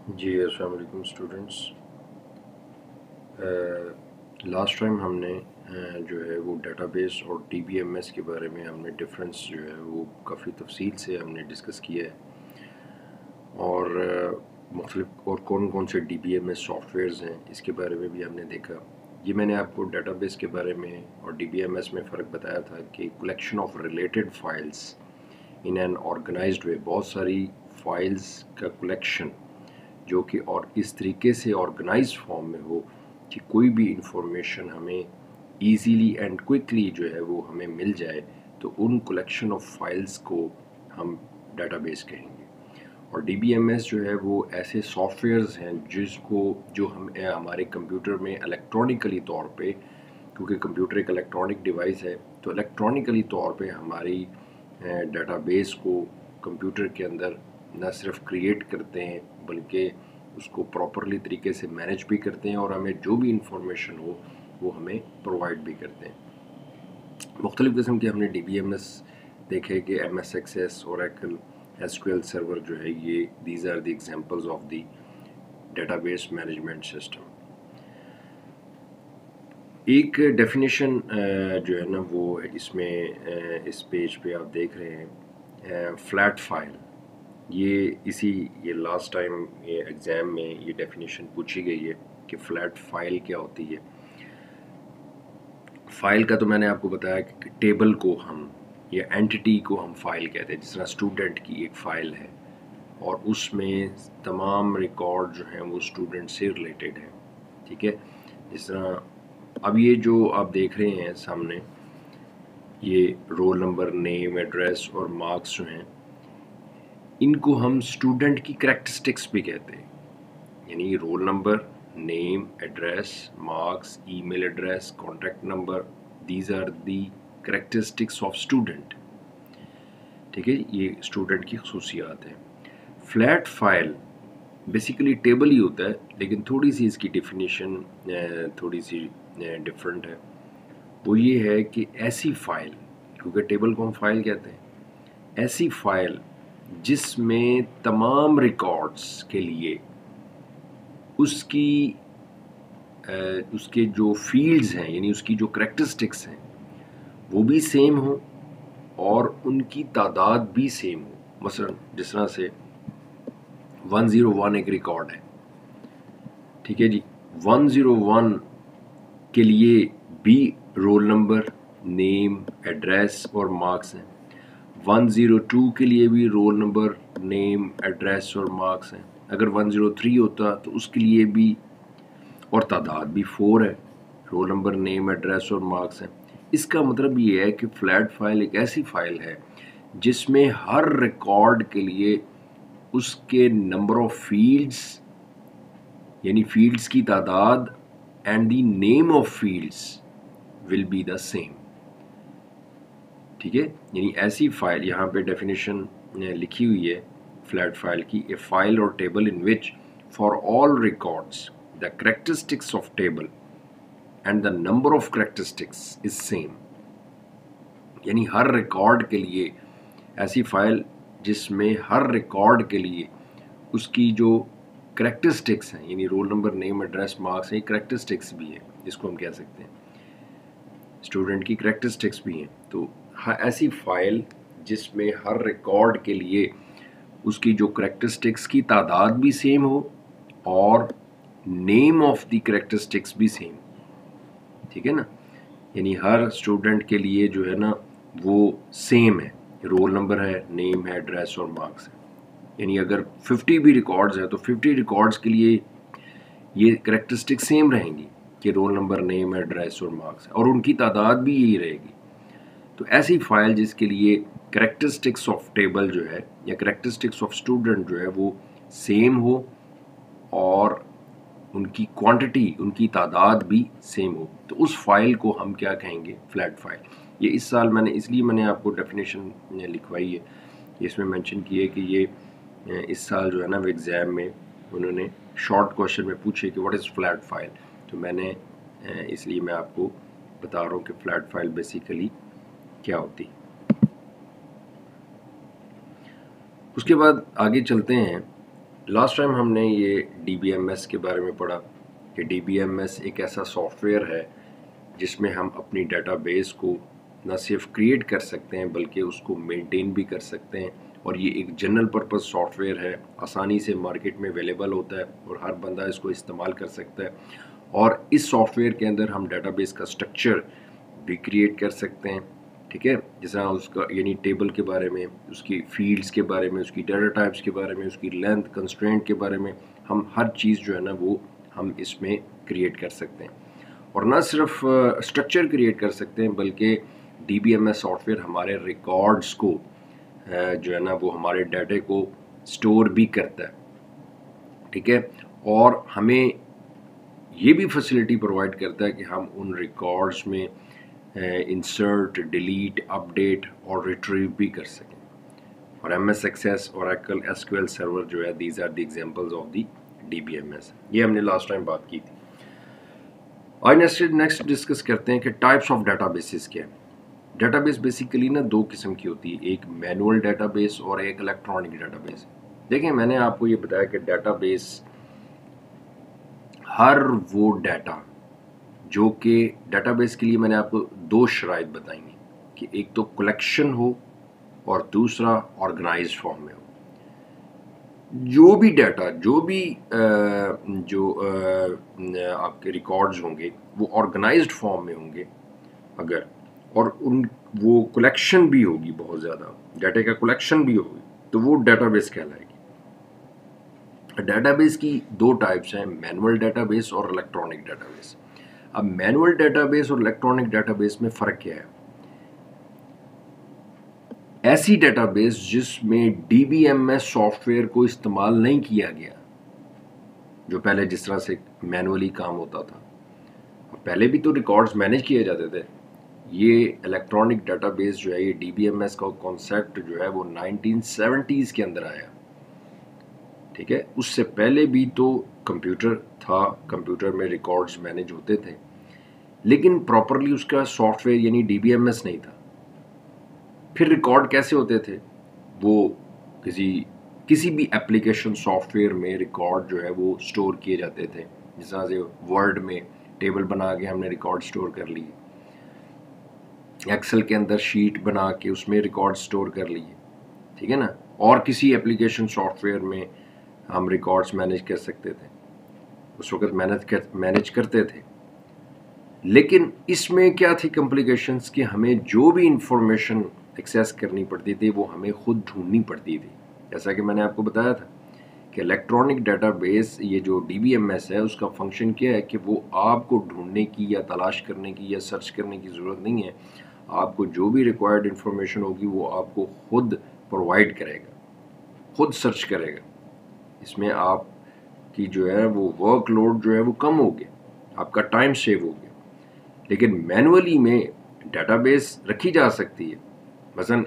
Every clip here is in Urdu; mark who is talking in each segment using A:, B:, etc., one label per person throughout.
A: جی السلام علیکم اسٹوڈنٹس. لاسٹ ٹائم ہم نے جو ہے وہ ڈیٹا بیس اور ڈی بی ایم ایس کے بارے میں ہم نے ڈفرینس جو ہے وہ کافی تفصیل سے ہم نے ڈسکس کیا ہے، اور مختلف اور کون کون سے D B M S softwares ہیں اس کے بارے میں بھی ہم نے دیکھا. یہ میں نے آپ کو ڈیٹا بیس کے بارے میں اور ڈی بی ایم ایس میں فرق بتایا تھا کہ collection of related files in an organized way, بہت ساری فائلز کا کلیکشن جو کہ اور اس طریقے سے آرگنائز فارم میں ہو کہ کوئی بھی انفارمیشن ہمیں ایزیلی اینڈ کوئکلی جو ہے وہ ہمیں مل جائے، تو ان کلیکشن آف فائلز کو ہم ڈیٹا بیس کہیں گے. اور ڈی بی ایم ایس جو ہے وہ ایسے سافٹ ویئرز ہیں جو ہم ہمارے کمپیوٹر میں الیکٹرانکلی طور پہ، کیونکہ کمپیوٹر ایک الیکٹرانک ڈیوائس ہے، تو الیکٹرانکلی طور پہ ہماری ڈیٹا بیس کو کمپیوٹر کے اندر نہ صرف کریٹ کرتے ہیں بلکہ اس کو پراپرلی طریقے سے مینیج بھی کرتے ہیں، اور ہمیں جو بھی انفارمیشن ہو وہ ہمیں پرووائڈ بھی کرتے ہیں. مختلف قسم کے ہم نے ڈی بی ایم ایس دیکھے کہ M S Access, Oracle, S Q L server جو ہے، یہ these are the examples of the database management system. ایک ڈیفینیشن جو ہے نا وہ اس میں اس پیج پہ آپ دیکھ رہے ہیں، فلیٹ فائل. یہ لاسٹ ٹائم یہ ایگزام میں یہ ڈیفینیشن پوچھی گئی ہے کہ فلیٹ فائل کیا ہوتی ہے. فائل کا تو میں نے آپ کو بتایا کہ ٹیبل کو ہم یا اینٹی کو ہم فائل کہتے ہیں، جس طرح اسٹوڈنٹ کی ایک فائل ہے اور اس میں تمام ریکارڈ جو ہیں وہ اسٹوڈنٹ سے ریلیٹڈ ہیں. ٹھیک ہے، جس طرح اب یہ جو آپ دیکھ رہے ہیں سامنے، یہ رول نمبر، نیم، ایڈریس اور مارکس جو ہیں، ان کو ہم اسٹوڈنٹ کی کریکٹرسٹکس بھی کہتے ہیں. یعنی roll number, name, address, marks, email address, contact number, these are the characteristics of student. ٹھیک ہے، یہ اسٹوڈنٹ کی خصوصیات ہیں. فلیٹ فائل بیسیکلی ٹیبل ہی ہوتا ہے، لیکن تھوڑی سی اس کی ڈیفینیشن تھوڑی سی ڈفرینٹ ہے. وہ یہ ہے کہ ایسی فائل، کیونکہ ٹیبل کو ہم فائل کہتے ہیں، ایسی فائل جس میں تمام ریکارڈز کے لیے اس کے جو فیلڈز ہیں، یعنی اس کی جو کریکٹرسٹکس ہیں وہ بھی سیم ہوں اور ان کی تعداد بھی سیم ہو. مثلا جس طرح سے 101 ایک ریکارڈ ہے، ٹھیک ہے جی، 101 کے لیے بھی رول نمبر، نیم، ایڈریس اور مارکس ہیں. 102 کے لیے بھی رول نمبر، نیم، ایڈریس اور مارکس ہیں. اگر 103 ہوتا تو اس کے لیے بھی، اور تعداد بھی 4 ہے، رول نمبر، نیم، ایڈریس اور مارکس ہیں. اس کا مطلب یہ ہے کہ فلیٹ فائل ایک ایسی فائل ہے جس میں ہر ریکارڈ کے لیے اس کے نمبر آف فیلڈز، یعنی فیلڈز کی تعداد، and the name of fields will be the same. ٹھیک ہے، یعنی ایسی فائل، یہاں پہ ڈیفینیشن لکھی ہوئی ہے فلیٹ فائل کی: اے فائل اور table in which for all records the characteristics of table and the number of characteristics is same. یعنی ہر ریکارڈ کے لیے ایسی فائل جس میں ہر ریکارڈ کے لیے اس کی جو کریکٹرسٹکس ہیں، یعنی roll number, name, address, marks ہیں، کریکٹرسٹکس بھی ہیں، جس کو ہم کہہ سکتے ہیں اسٹوڈنٹ کی کریکٹرسٹکس بھی ہیں. تو ایسی فائل جس میں ہر ریکارڈ کے لیے اس کی جو کریکٹرسٹکس کی تعداد بھی سیم ہو اور نیم آف دی کریکٹرسٹکس بھی سیم. ٹھیک ہے نا، یعنی ہر اسٹوڈنٹ کے لیے جو ہے نا وہ سیم ہے، رول نمبر ہے، نیم ہے، ایڈریس اور مارکس ہے. یعنی اگر 50 بھی ریکارڈز ہیں تو 50 ریکارڈز کے لیے یہ کریکٹرسٹک سیم رہیں گی کہ رول نمبر، نیم، ایڈریس اور مارکس ہے، اور ان کی تعداد بھی یہی رہے گی. تو ایسی فائل جس کے لیے کریکٹرسٹکس آف ٹیبل جو ہے یا کریکٹرسٹکس آف اسٹوڈنٹ جو ہے وہ سیم ہو اور ان کی کوانٹٹی، ان کی تعداد بھی سیم ہو، تو اس فائل کو ہم کیا کہیں گے؟ Flat file. یہ اس سال اس لیے میں نے آپ کو ڈیفینیشن لکھوائی ہے، اس میں مینشن کی ہے کہ یہ اس سال جو ہے نا وہ ایگزام میں انہوں نے شارٹ کوشچن میں پوچھے کہ واٹ از فلیٹ فائل. تو میں نے اس لیے میں آپ کو بتا رہا ہوں کہ فلیٹ فائل بیسیکلی کیا ہوتی. اس کے بعد آگے چلتے ہیں. لاسٹ ٹائم ہم نے یہ ڈی بی ایم ایس کے بارے میں پڑھا کہ ڈی بی ایم ایس ایک ایسا سافٹ ویئر ہے جس میں ہم اپنی ڈیٹا بیس کو نہ صرف کریٹ کر سکتے ہیں بلکہ اس کو مینٹین بھی کر سکتے ہیں، اور یہ ایک جنرل پرپز سافٹ ویئر ہے، آسانی سے مارکیٹ میں اویلیبل ہوتا ہے اور ہر بندہ اس کو استعمال کر سکتا ہے. اور اس سافٹ ویئر کے اندر ہم ڈیٹا بیس کا اسٹرکچر بھی کریٹ کر سکتے ہیں، ٹھیک ہے، جس طرح اس کا یعنی ٹیبل کے بارے میں، اس کی فیلڈز کے بارے میں، اس کی ڈیٹا ٹائپس کے بارے میں، اس کی لینتھ کنسٹرینٹ کے بارے میں، ہم ہر چیز جو ہے نا وہ ہم اس میں کریٹ کر سکتے ہیں. اور نہ صرف اسٹرکچر کریٹ کر سکتے ہیں بلکہ D B M S soft ویئر ہمارے ریکارڈز کو جو ہے نا وہ ہمارے ڈیٹے کو سٹور بھی کرتا ہے، ٹھیک ہے، اور ہمیں یہ بھی فیسلٹی پرووائڈ کرتا ہے کہ ہم ان ریکارڈز میں انسرٹ، ڈیلیٹ، اپڈیٹ اور ریٹریو بھی کر سکیں. اور M S Access, Oracle, S Q L server جو ہے these are the examples of the D B M S. یہ ہم نے لاسٹ ٹائم بات کی تھی. آج نیکسٹ ڈسکس کرتے ہیں کہ ٹائپس آف ڈیٹا بیسز کیا ہیں. ڈیٹا بیس بیسیکلی نا دو قسم کی ہوتی ہے، ایک مینول ڈیٹا بیس اور ایک الیکٹرانک ڈیٹا بیس. دیکھیں میں نے آپ کو یہ بتایا کہ ڈیٹا بیس ہر وہ ڈیٹا جو کہ ڈیٹا بیس کے لیے میں نے آپ کو دو شرائط بتائیں گی کہ ایک تو کلیکشن ہو اور دوسرا آرگنائزڈ فارم میں ہو. جو بھی ڈیٹا جو آپ کے ریکارڈز ہوں گے وہ آرگنائزڈ فارم میں ہوں گے اگر، اور وہ کلیکشن بھی ہوگی، بہت زیادہ ڈیٹا کا کلیکشن بھی ہوگی، تو وہ ڈیٹا بیس کہلائے گی. ڈیٹا بیس کی دو ٹائپس ہیں، مینول ڈیٹا بیس اور الیکٹرانک ڈیٹا بیس. اب مینول ڈیٹا بیس اور الیکٹرانک ڈیٹا بیس میں فرق کیا ہے؟ ایسی ڈیٹا بیس جس میں D B M S soft ویئر کو استعمال نہیں کیا گیا، جو پہلے جس طرح سے مینولی کام ہوتا تھا، پہلے بھی تو ریکارڈز مینیج کیے جاتے تھے. یہ الیکٹرانک ڈیٹا بیس جو ہے، یہ ڈی بی ایم ایس کا کانسیپٹ جو ہے وہ 1970s کے اندر آیا، ٹھیک ہے. اس سے پہلے بھی تو کمپیوٹر تھا، کمپیوٹر میں ریکارڈز مینیج ہوتے تھے، لیکن پراپرلی اس کا سافٹ ویئر یعنی ڈی بی ایم ایس نہیں تھا. پھر ریکارڈ کیسے ہوتے تھے؟ وہ کسی بھی اپلیکیشن سافٹ ویئر میں ریکارڈ جو ہے وہ سٹور کیے جاتے تھے. جس طرح سے ورڈ میں ٹیبل بنا کے ہم نے ریکارڈ سٹور کر لی، ایکسل کے اندر شیٹ بنا کے اس میں ریکارڈ سٹور کر لیے، ٹھیک ہے نا. اور کسی اپلیکیشن سافٹ ویئر میں ہم ریکارڈز مینیج کر سکتے تھے، اس وقت مینیج کرتے تھے. لیکن اس میں کیا تھی کمپلیکیشنز کہ ہمیں جو بھی انفارمیشن ایکسیس کرنی پڑتی تھی وہ ہمیں خود ڈھونڈنی پڑتی تھی. جیسا کہ میں نے آپ کو بتایا تھا کہ الیکٹرانک ڈیٹا بیس، یہ جو ڈی بی ایم ایس ہے، اس کا فنکشن کیا ہے کہ وہ آپ کو ڈھونڈنے کی یا تلاش کرنے کی یا سرچ کرنے کی ضرورت نہیں ہے. آپ کو جو بھی ریکوائرڈ انفارمیشن ہوگی وہ آپ کو خود پرووائڈ کرے گا، خود سرچ کرے گا. اس میں آپ کی جو ہے وہ ورک لوڈ جو ہے وہ کم ہو گیا، آپ کا ٹائم سیو ہو گیا. لیکن مینولی میں ڈیٹا بیس رکھی جا سکتی ہے. مثلا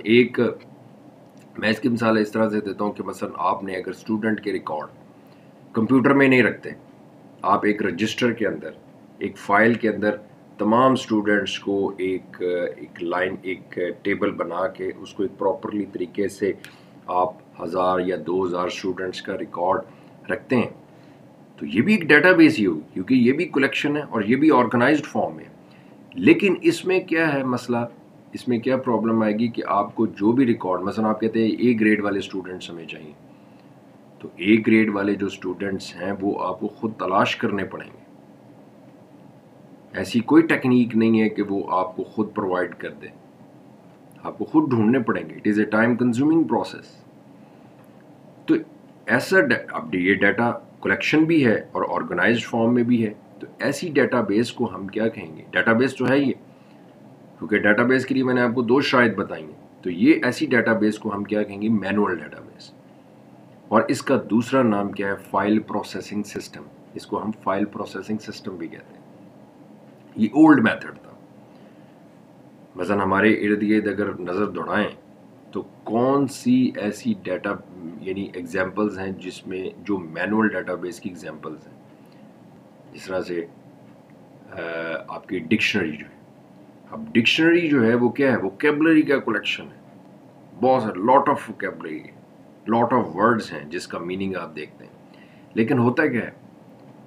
A: میں اس کی مثال اس طرح سے دیتا ہوں کہ مثلا آپ نے اگر اسٹوڈنٹ کے ریکارڈ کمپیوٹر میں نہیں رکھتے، آپ ایک رجسٹر کے اندر، ایک فائل کے اندر تمام اسٹوڈنٹس کو ایک ٹیبل بنا کے اس کو ایک پراپرلی طریقے سے آپ 1000 یا 2000 اسٹوڈنٹس کا ریکارڈ رکھتے ہیں، تو یہ بھی ایک ڈیٹا بیس ہی ہوگی، کیونکہ یہ بھی کلیکشن ہے اور یہ بھی آرگنائزڈ فارم میں. لیکن اس میں کیا ہے مسئلہ، اس میں کیا پرابلم آئے گی کہ آپ کو جو بھی ریکارڈ، مثلا آپ کہتے ہیں اے گریڈ والے اسٹوڈنٹس ہمیں چاہیے، تو اے گریڈ والے جو اسٹوڈنٹس ہیں وہ آپ کو خود تلاش کرنے پڑیں گے. ایسی کوئی ٹیکنیک نہیں ہے کہ وہ آپ کو خود پرووائڈ کر دے، آپ کو خود ڈھونڈنے پڑیں گے. It is a time consuming process. تو ایسا اب یہ ڈیٹا کلیکشن بھی ہے اور آرگنائزڈ فارم میں بھی ہے، تو ایسی ڈیٹا بیس کو ہم کیا کہیں گے؟ ڈیٹا بیس تو ہے یہ، کیونکہ ڈیٹا بیس کے لیے میں نے آپ کو دو شرائط بتائیں گے. تو یہ ایسی ڈیٹا بیس کو ہم کیا کہیں گے؟ Manual data base. اور اس کا دوسرا نام کیا ہے؟ File processing system. اس کو ہم فائل پروسیسنگ سسٹم بھی کہتے ہیں. یہ اولڈ میتھڈ تھا. مثلا ہمارے ارد گرد اگر نظر دوڑائیں تو کون سی ایسی ڈیٹا یعنی ایگزامپلز ہیں جس میں جو مینول ڈیٹا بیس کی ایگزامپلز ہیں؟ جس طرح سے آپ کی ڈکشنری جو ہے، اب ڈکشنری جو ہے وہ کیا ہے؟ ووکیبلری کا کلیکشن ہے، بہت سارا لاٹ آف ووکیبلری ہے. لاٹ آف ورڈز ہیں جس کا میننگ آپ دیکھتے ہیں، لیکن ہوتا کیا ہے،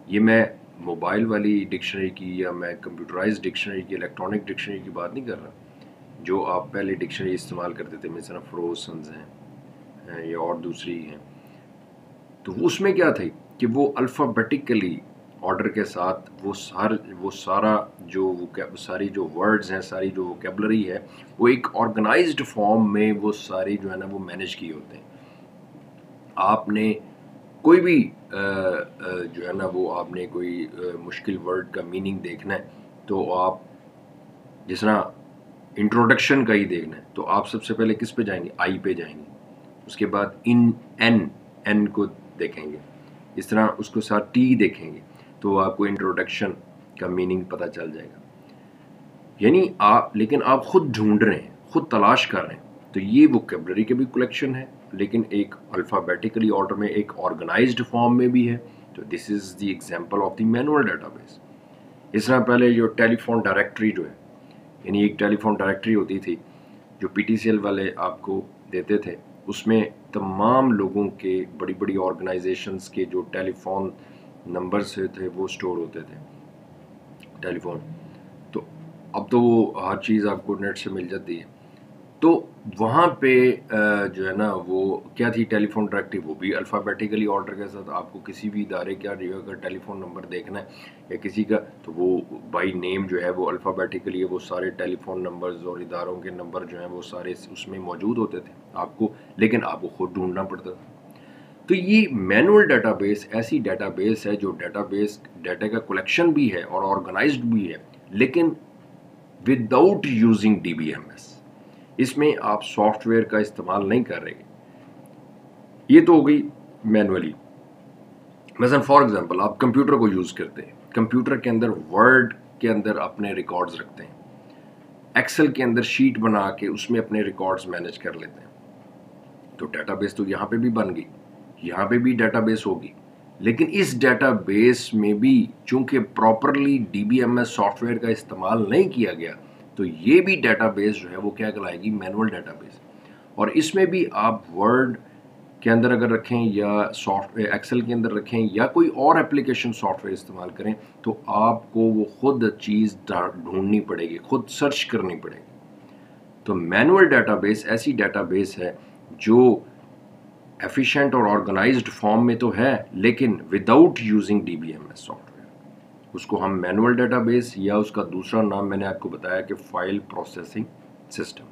A: یہ میں موبائل والی ڈکشنری کی یا میں کمپیوٹرائز ڈکشنری کی، الیکٹرانک ڈکشنری کی بات نہیں کر رہا، جو آپ پہلے ڈکشنری استعمال کرتے تھے، مثلا فروسنز ہیں یا اور دوسری ہیں، تو اس میں کیا تھی کہ وہ الفابیٹیکلی آرڈر کے ساتھ وہ سارا جو ساری جو ورڈز ہیں، ساری جو ووکیبلری ہے، وہ ایک آرگنائزڈ فارم میں وہ ساری جو ہے نا وہ مینیج کیے ہوتے ہیں. آپ نے کوئی بھی جو ہے نا وہ آپ نے کوئی مشکل ورڈ کا میننگ دیکھنا ہے تو آپ جس طرح انٹروڈکشن کا ہی دیکھنا ہے تو آپ سب سے پہلے کس پہ جائیں گے؟ آئی پہ جائیں گے. اس کے بعد این کو دیکھیں گے، اس طرح اس کو ساتھ ٹی دیکھیں گے تو آپ کو انٹروڈکشن کا میننگ پتہ چل جائے گا. یعنی لیکن آپ خود ڈھونڈ رہے ہیں، خود تلاش کر رہے ہیں. تو یہ ووکیبلری کے بھی کلیکشن ہے، لیکن ایک الفابیٹیکلی آرڈر میں، ایک آرگنائزڈ فارم میں بھی ہے. تو this is the example of the manual database. اس طرح پہلے جو ٹیلی فون ڈائریکٹری جو ہے، یعنی ایک ٹیلی فون ڈائریکٹری ہوتی تھی جو پی ٹی سی ایل والے آپ کو دیتے تھے، اس میں تمام لوگوں کے، بڑی بڑی آرگنائزیشنز کے جو ٹیلی فون نمبرز تھے وہ سٹور ہوتے تھے ٹیلی فون. تو اب تو وہ ہر چیز آپ کو نیٹ سے مل جاتی ہے. تو وہاں پہ جو ہے نا وہ کیا تھی ٹیلی فون ڈائریکٹری، وہ بھی الفابیٹیکلی آرڈر کے ساتھ. آپ کو کسی بھی ادارے کا اگر ٹیلی فون نمبر دیکھنا ہے یا کسی کا، تو وہ بائی نیم جو ہے وہ الفابیٹیکلی ہے، وہ سارے ٹیلی فون نمبرز اور اداروں کے نمبر جو ہیں وہ سارے اس میں موجود ہوتے تھے آپ کو، لیکن آپ کو خود ڈھونڈنا پڑتا تھا. تو یہ مینول ڈیٹا بیس ایسی ڈیٹا بیس ہے جو ڈیٹا کا کلیکشن بھی ہے اور آرگنائزڈ بھی ہے، لیکن without using D B M S. اس میں آپ سافٹ ویئر کا استعمال نہیں کر رہے. یہ تو ہو گئی مینولی. مثلا فار ایگزامپل آپ کمپیوٹر کو یوز کرتے ہیں، کمپیوٹر کے اندر ورڈ کے اندر اپنے ریکارڈز رکھتے ہیں، ایکسل کے اندر شیٹ بنا کے اس میں اپنے ریکارڈز مینیج کر لیتے ہیں. تو ڈیٹا بیس تو یہاں پہ بھی بن گئی، یہاں پہ بھی ڈیٹا بیس ہوگی، لیکن اس ڈیٹا بیس میں بھی چونکہ properly D B M S soft ویئر کا استعمال نہیں کیا گیا، تو یہ بھی ڈیٹا بیس جو ہے وہ کیا کہلائے گی؟ Manual data base. اور اس میں بھی آپ ورڈ کے اندر اگر رکھیں یا سافٹ ویئر ایکسل کے اندر رکھیں یا کوئی اور اپلیکیشن سافٹ ویئر استعمال کریں، تو آپ کو وہ خود چیز ڈھونڈنی پڑے گی، خود سرچ کرنی پڑے گی. تو مینول ڈیٹا بیس ایسی ڈیٹا بیس ہے جو ایفیشینٹ اور آرگنائزڈ فارم میں تو ہے، لیکن without using D B M S soft where. اس کو ہم مینول ڈیٹا بیس، یا اس کا دوسرا نام میں نے آپ کو بتایا کہ فائل پروسیسنگ سسٹم.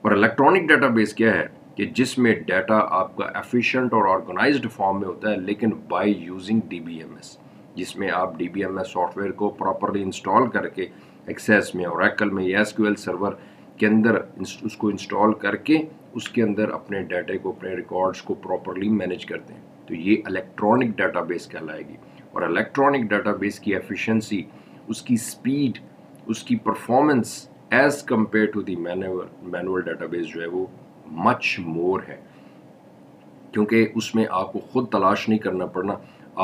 A: اور الیکٹرانک ڈیٹا بیس کیا ہے کہ جس میں ڈیٹا آپ کا ایفیشینٹ اور آرگنائزڈ فارم میں ہوتا ہے، لیکن by using D B M S, جس میں آپ D B M S soft ویئر کو پراپرلی انسٹال کر کے ایکسیس میں، اوریکل میں یا ایس کیو ایل سرور کے اندر اس کو انسٹال کر کے اس کے اندر اپنے ڈیٹا کو، اپنے ریکارڈز کو پراپرلی مینیج کرتے ہیں. تو یہ الیکٹرانک ڈیٹا بیس کہلائے گی. اور الیکٹرانک ڈیٹا بیس کی ایفیشنسی، اس کی سپیڈ، اس کی performance as compare to the manual database جو ہے وہ مچ مور ہے، کیونکہ اس میں آپ کو خود تلاش نہیں کرنا پڑنا.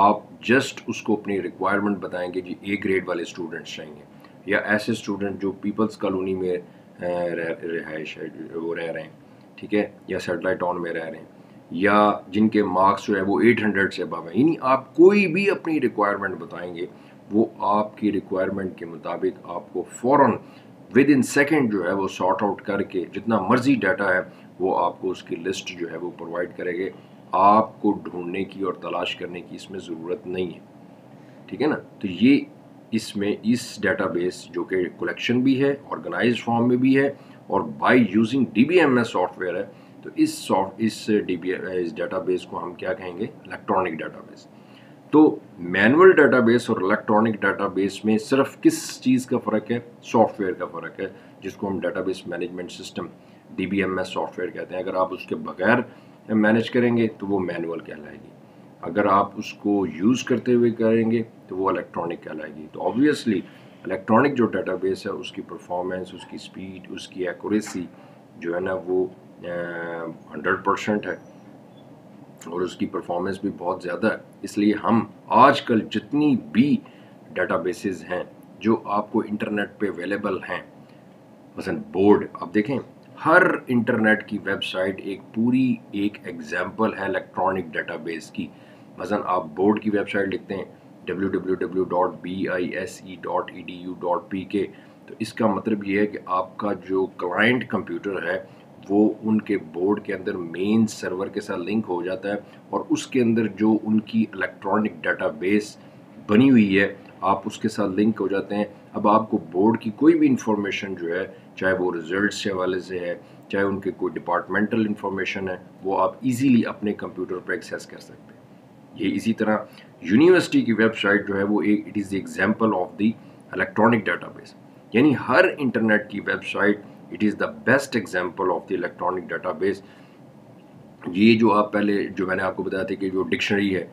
A: آپ جسٹ اس کو اپنی ریکوائرمنٹ بتائیں گے، جی اے گریڈ والے اسٹوڈنٹس چاہیے، یا ایسے اسٹوڈنٹ جو پیپلز کالونی میں رہائش ہے وہ رہ رہے ہیں، ٹھیک ہے، یا سیٹلائٹ ٹاؤن میں رہ رہے ہیں، یا جن کے مارکس جو ہے وہ 800 سے ابو ہیں. یعنی آپ کوئی بھی اپنی ریکوائرمنٹ بتائیں گے، وہ آپ کی ریکوائرمنٹ کے مطابق آپ کو فوراً ود ان سیکنڈ جو ہے وہ سارٹ آؤٹ کر کے جتنا مرضی ڈیٹا ہے وہ آپ کو اس کی لسٹ جو ہے وہ پرووائڈ کرے گے. آپ کو ڈھونڈنے کی اور تلاش کرنے کی اس میں ضرورت نہیں ہے، ٹھیک ہے نا. تو یہ اس میں اس ڈیٹا بیس جو کہ کلیکشن بھی ہے، آرگنائزڈ فارم میں بھی ہے، اور by using D B M S soft ویئر ہے. تو اس ڈیٹا بیس کو ہم کیا کہیں گے؟ Electronic data base. تو مینول ڈیٹا بیس اور الیکٹرانک ڈیٹا بیس میں صرف کس چیز کا فرق ہے؟ سافٹ ویئر کا فرق ہے، جس کو ہم database management system D B M S soft ویئر کہتے ہیں. اگر آپ اس کے بغیر مینیج کریں گے تو وہ مینول کہلائے گی، اگر آپ اس کو یوز کرتے ہوئے کریں گے تو وہ الیکٹرانک کہلائے گی. تو آبویسلی الیکٹرانک جو ڈیٹا بیس ہے اس کی پرفارمنس، اس کی سپیڈ، اس کی ایکوریسی جو ہے نا وہ 100% ہے، اور اس کی پرفارمنس بھی بہت زیادہ ہے. اس لیے ہم آج کل جتنی بھی ڈیٹا بیسز ہیں جو آپ کو انٹرنیٹ پہ اویلیبل ہیں، مثلا بورڈ آپ دیکھیں، ہر انٹرنیٹ کی ویب سائٹ ایک پوری ایک ایگزامپل ہے الیکٹرانک ڈیٹا بیس کی. مثلا آپ بورڈ کی ویب سائٹ لکھتے ہیں www.bise.edu.pk، تو اس کا مطلب یہ ہے کہ آپ کا جو کلائنٹ کمپیوٹر ہے وہ ان کے بورڈ کے اندر مین سرور کے ساتھ لنک ہو جاتا ہے، اور اس کے اندر جو ان کی الیکٹرانک ڈیٹا بیس بنی ہوئی ہے آپ اس کے ساتھ لنک ہو جاتے ہیں. اب آپ کو بورڈ کی کوئی بھی انفارمیشن جو ہے، چاہے وہ ریزلٹس کے حوالے سے ہے، چاہے ان کے کوئی ڈپارٹمنٹل انفارمیشن ہے، وہ آپ ایزیلی اپنے کمپیوٹر پہ ایکسیس کر سکتے ہیں. یہ اسی طرح یونیورسٹی کی ویب سائٹ جو ہے وہ it is the example of the electronic database. یعنی ہر انٹرنیٹ کی website it is the best example of the electronic database. یہ جو آپ پہلے جو میں نے آپ کو بتایا تھا کہ جو ڈکشنری ہے،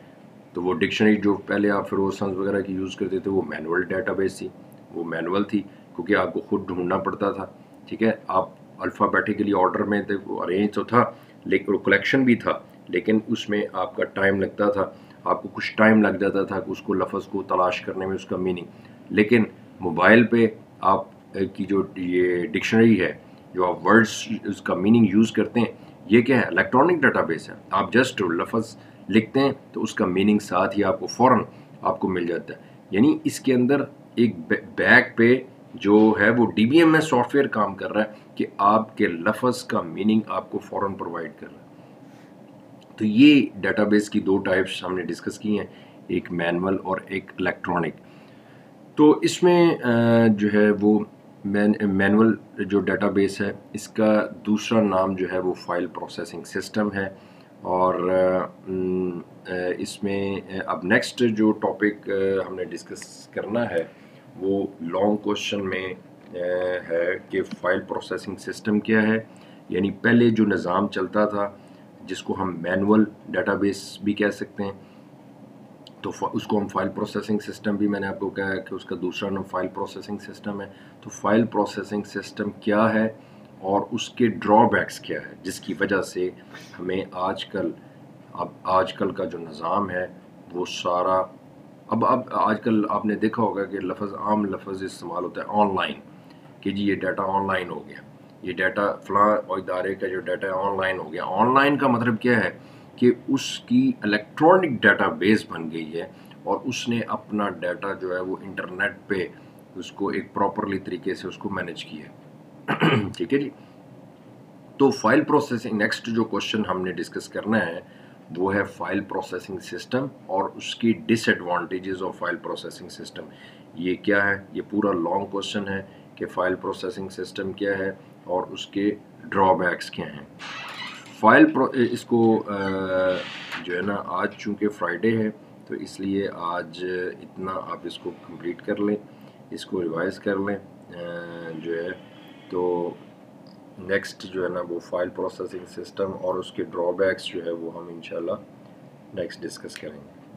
A: تو وہ ڈکشنری جو پہلے آپ فیروز سنز وغیرہ کی یوز کرتے تھے وہ مینول ڈیٹا بیس تھی، وہ مینول تھی کیونکہ آپ کو خود ڈھونڈنا پڑتا تھا. ٹھیک ہے، آپ الفابیٹیکلی آرڈر میں تھے، وہ ارینج تو تھا لیکن کلیکشن بھی تھا، لیکن اس میں آپ کا ٹائم لگتا تھا، آپ کو کچھ ٹائم لگ جاتا تھا کہ اس کو لفظ کو تلاش کرنے میں اس کا میننگ. لیکن موبائل پہ آپ کی جو یہ ڈکشنری ہے، جو آپ ورڈز اس کا میننگ یوز کرتے ہیں، یہ کیا ہے؟ الیکٹرانک ڈیٹا بیس ہے. آپ جسٹ لفظ لکھتے ہیں تو اس کا میننگ ساتھ ہی آپ کو فوراً آپ کو مل جاتا ہے. یعنی اس کے اندر ایک بیک پہ جو ہے وہ D B M S soft where کام کر رہا ہے کہ آپ کے لفظ کا میننگ آپ کو فوراً پرووائڈ کر رہا ہے. تو یہ ڈیٹا بیس کی دو ٹائپس ہم نے ڈسکس کی ہیں، ایک مینول اور ایک الیکٹرانک. تو اس میں جو ہے وہ مینول جو ڈیٹا بیس ہے اس کا دوسرا نام جو ہے وہ فائل پروسیسنگ سسٹم ہے. اور اس میں اب نیکسٹ جو ٹاپک ہم نے ڈسکس کرنا ہے وہ لانگ کوشچن میں ہے کہ فائل پروسیسنگ سسٹم کیا ہے. یعنی پہلے جو نظام چلتا تھا جس کو ہم مینول ڈیٹا بیس بھی کہہ سکتے ہیں، تو اس کو ہم فائل پروسیسنگ سسٹم بھی، میں نے آپ کو کہا کہ اس کا دوسرا نام فائل پروسیسنگ سسٹم ہے. تو فائل پروسیسنگ سسٹم کیا ہے اور اس کے ڈرا بیکس کیا ہے جس کی وجہ سے ہمیں آج کل کا جو نظام ہے وہ سارا اب آج کل آپ نے دیکھا ہوگا کہ عام لفظ استعمال ہوتا ہے آن لائن، کہ جی یہ ڈیٹا آن لائن ہو گیا، یہ ڈیٹا فلاں ادارے کا جو ڈیٹا آن لائن ہو گیا. آن لائن کا مطلب کیا ہے کہ اس کی الیکٹرانک ڈیٹا بیس بن گئی ہے اور اس نے اپنا ڈیٹا جو ہے وہ انٹرنیٹ پہ اس کو ایک پراپرلی طریقے سے اس کو مینیج کیا ہے. ٹھیک ہے جی. تو فائل پروسیسنگ نیکسٹ جو کوشچن ہم نے ڈسکس کرنا ہے وہ ہے فائل پروسیسنگ سسٹم اور اس کی disadvantages of file processing system. یہ کیا ہے؟ یہ پورا لانگ کوشچن ہے کہ فائل پروسیسنگ سسٹم کیا ہے اور اس کے ڈرا بیکس کیا ہیں. اس کو جو ہے نا آج چونکہ فرائیڈے ہے تو اس لیے آج اتنا آپ اس کو کمپلیٹ کر لیں، اس کو ریوائز کر لیں جو ہے. تو نیکسٹ جو ہے نا وہ فائل پروسیسنگ سسٹم اور اس کے ڈرا بیکس جو ہے وہ ہم انشاءاللہ نیکسٹ ڈسکس کریں گے.